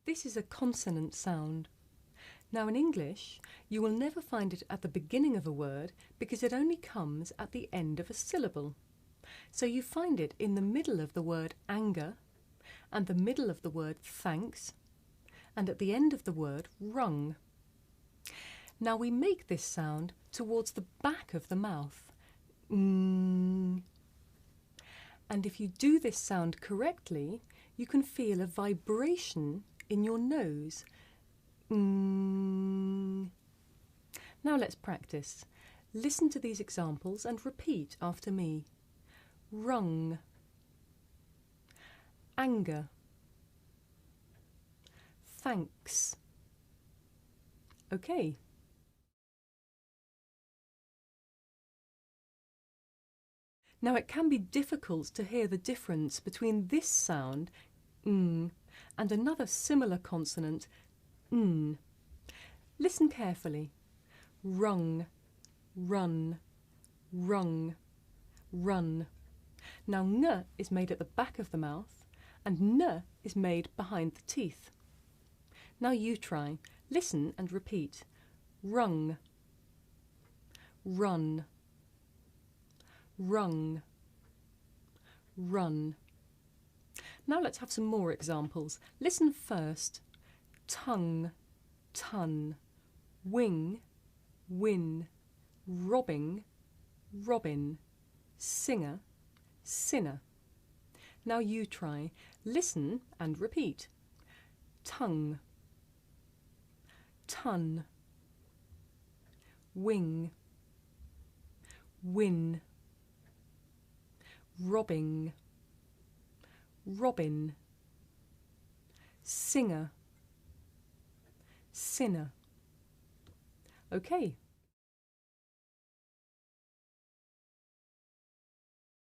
This is a consonant sound. Now in English, you will never find it at the beginning of a word because it only comes at the end of a syllable. So you find it in the middle of the word anger, and the middle of the word thanks, and at the end of the word rung. Now we make this sound towards the back of the mouth. And if you do this sound correctly, you can feel a vibration in your nose. Now let's practice. Listen to these examples and repeat after me. Rung, anger, thanks. Okay. Now it can be difficult to hear the difference between this sound, and another similar consonant, n. Listen carefully. Rung, run, rung, run. Now ng is made at the back of the mouth and n is made behind the teeth. Now you try. Listen and repeat. Rung, run, rung, run. Now let's have some more examples. Listen first. Tongue, ton, wing, win, robbing, robin, singer, sinner. Now you try. Listen and repeat. Tongue, ton, wing, win, robbing, robin, singer, sinner. Okay.